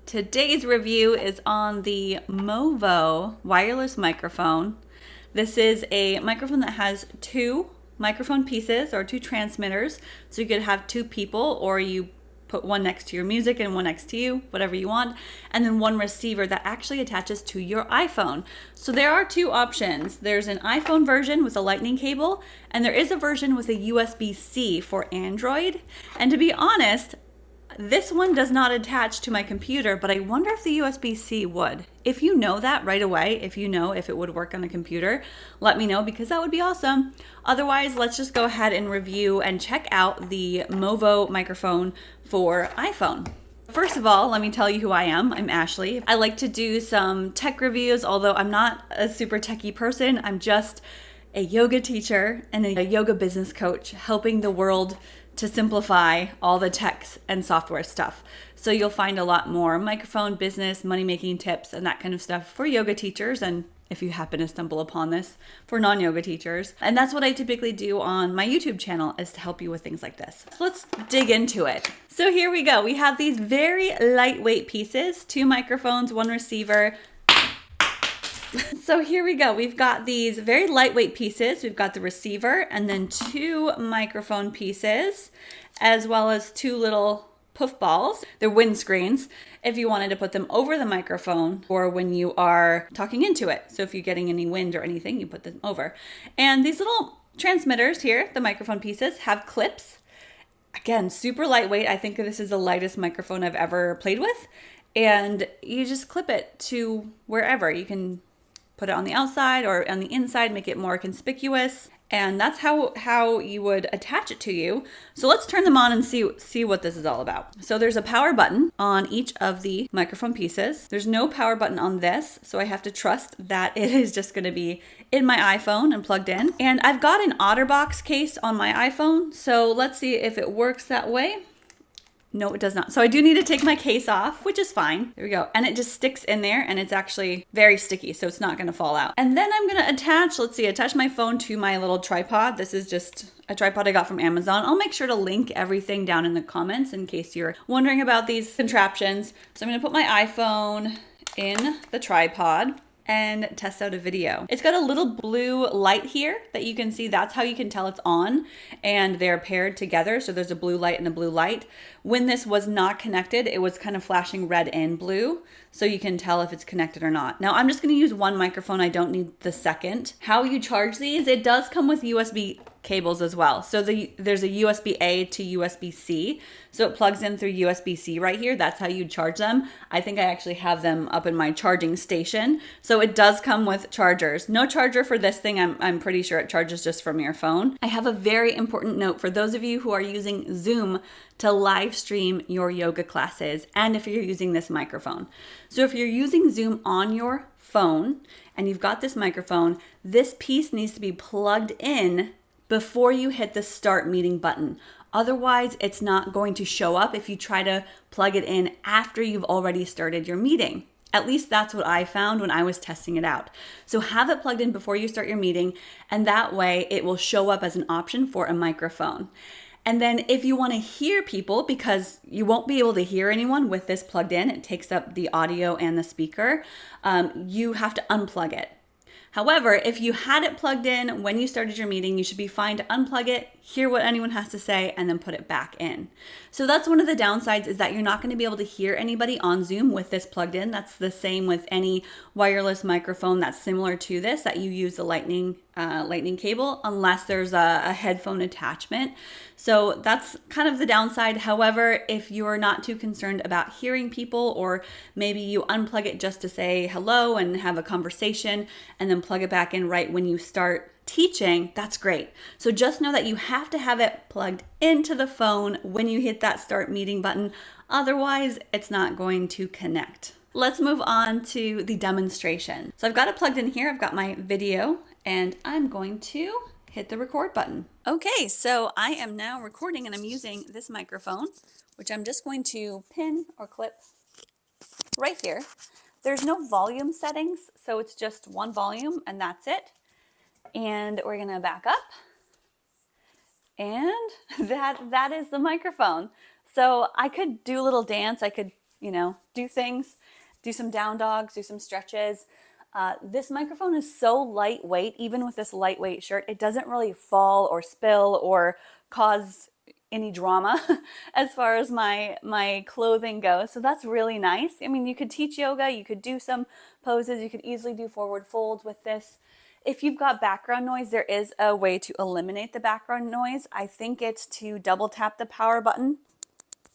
Today's review is on the Movo wireless microphone. This is a microphone that has two microphone pieces or two transmitters. So you could have two people, or you put one next to your music and one next to you, whatever you want, and then one receiver that actually attaches to your iPhone. So there are two options. There's an iPhone version with a lightning cable, and there is a version with a USB-C for Android. And to be honest, this one does not attach to my computer, but I wonder if the USB-C would. If you know that right away, if you know if it would work on the computer, let me know because that would be awesome. Otherwise, let's just go ahead and review and check out the Movo microphone for iPhone. First of all, let me tell you who I am. I'm Ashley. I like to do some tech reviews, although I'm not a super techie person. I'm just a yoga teacher and a yoga business coach helping the world to simplify all the techs and software stuff. So you'll find a lot more microphone business, money-making tips, and that kind of stuff for yoga teachers, and if you happen to stumble upon this, for non-yoga teachers. And that's what I typically do on my YouTube channel, is to help you with things like this. So let's dig into it. So here we go. We have these very lightweight pieces, two microphones, one receiver. So here we go. We've got these very lightweight pieces. We've got the receiver and then two microphone pieces, as well as two little puff balls. They're windscreens if you wanted to put them over the microphone or when you are talking into it. So if you're getting any wind or anything, you put them over. And these little transmitters here, the microphone pieces, have clips. Again, super lightweight. I think this is the lightest microphone I've ever played with. And you just clip it to wherever. You can put it on the outside or on the inside, make it more conspicuous. And that's how you would attach it to you. So let's turn them on and see what this is all about. So there's a power button on each of the microphone pieces. There's no power button on this, so I have to trust that it is just gonna be in my iPhone and plugged in. And I've got an OtterBox case on my iPhone, so let's see if it works that way. No, it does not. So I do need to take my case off, which is fine. There we go. And it just sticks in there and it's actually very sticky, so it's not gonna fall out. And then I'm gonna attach my phone to my little tripod. This is just a tripod I got from Amazon. I'll make sure to link everything down in the comments in case you're wondering about these contraptions. So I'm gonna put my iPhone in the tripod and test out a video. It's got a little blue light here that you can see. That's how you can tell it's on, and they're paired together. So there's a blue light and a blue light. When this was not connected, it was kind of flashing red and blue, so you can tell if it's connected or not. Now I'm just gonna use one microphone. I don't need the second. How you charge these, it does come with USB cables as well. So there's a USB-A to USB-C. So it plugs in through USB-C right here. That's how you charge them. I think I actually have them up in my charging station. So it does come with chargers. No charger for this thing. I'm pretty sure it charges just from your phone. I have a very important note for those of you who are using Zoom to live stream your yoga classes, and if you're using this microphone. So if you're using Zoom on your phone and you've got this microphone, this piece needs to be plugged in before you hit the start meeting button. Otherwise, it's not going to show up if you try to plug it in after you've already started your meeting. At least that's what I found when I was testing it out. So have it plugged in before you start your meeting, and that way it will show up as an option for a microphone. And then if you want to hear people, because you won't be able to hear anyone with this plugged in, it takes up the audio and the speaker, you have to unplug it. However, if you had it plugged in when you started your meeting, you should be fine to unplug it, hear what anyone has to say, and then put it back in. So that's one of the downsides, is that you're not going to be able to hear anybody on Zoom with this plugged in. That's the same with any wireless microphone that's similar to this, that you use the lightning cable, unless there's a headphone attachment. So that's kind of the downside. However, if you're not too concerned about hearing people, or maybe you unplug it just to say hello and have a conversation and then plug it back in right when you start teaching, that's great. So just know that you have to have it plugged into the phone when you hit that start meeting button. Otherwise, it's not going to connect. Let's move on to the demonstration. So I've got it plugged in here. I've got my video, and I'm going to hit the record button. Okay, so I am now recording, and I'm using this microphone, which I'm just going to pin or clip right here. There's no volume settings, so it's just one volume and that's it. And we're gonna back up, and that is the microphone. So I could do a little dance. I could do things, do some down dogs, do some stretches. This microphone is so lightweight, even with this lightweight shirt, it doesn't really fall or spill or cause any drama as far as my clothing goes. So that's really nice. I mean, you could teach yoga, you could do some poses, you could easily do forward folds with this. If you've got background noise, there is a way to eliminate the background noise. I think it's to double tap the power button.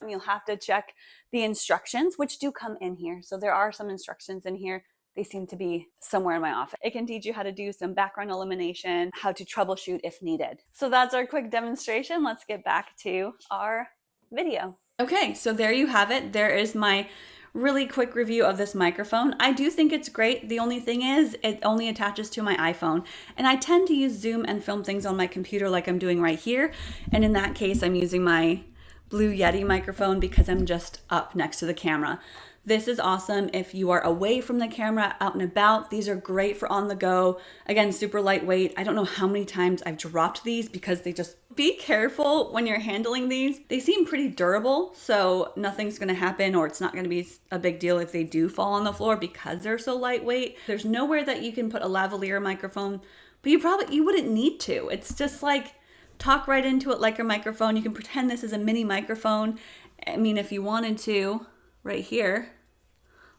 You'll have to check the instructions, which do come in here. So there are some instructions in here. They seem to be somewhere in my office. It can teach you how to do some background elimination, how to troubleshoot if needed. So that's our quick demonstration. Let's get back to our video. Okay, so there you have it. There is my really quick review of this microphone. I do think it's great. The only thing is it only attaches to my iPhone, and I tend to use Zoom and film things on my computer like I'm doing right here. And in that case, I'm using my Blue Yeti microphone because I'm just up next to the camera. This is awesome if you are away from the camera, out and about. These are great for on the go. Again, super lightweight. I don't know how many times I've dropped these because they just, be careful when you're handling these. They seem pretty durable, so nothing's gonna happen, or it's not gonna be a big deal if they do fall on the floor because they're so lightweight. There's nowhere that you can put a lavalier microphone, but you wouldn't need to. It's just like, talk right into it like a microphone. You can pretend this is a mini microphone. I mean, if you wanted to, right here,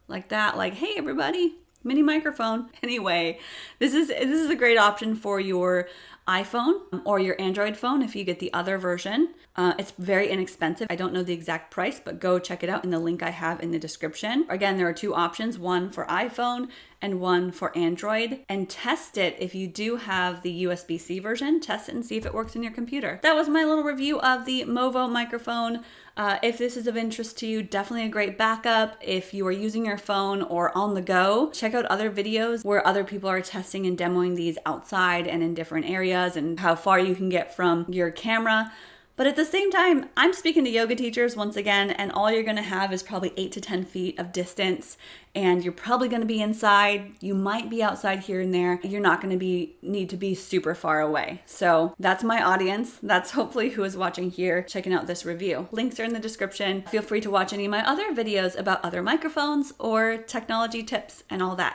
like that, like, hey everybody, mini microphone. Anyway, this is a great option for your iPhone or your Android phone if you get the other version. It's very inexpensive. I don't know the exact price, but go check it out in the link I have in the description. Again, there are two options, one for iPhone and one for Android, and test it. If you do have the USB-C version, test it and see if it works in your computer. That was my little review of the Movo microphone. If this is of interest to you, definitely a great backup. If you are using your phone or on the go, check out other videos where other people are testing and demoing these outside and in different areas and how far you can get from your camera. But at the same time, I'm speaking to yoga teachers once again, and all you're gonna have is probably 8 to 10 feet of distance, and you're probably gonna be inside. You might be outside here and there. You're not gonna need to be super far away. So that's my audience. That's hopefully who is watching here, checking out this review. Links are in the description. Feel free to watch any of my other videos about other microphones or technology tips and all that.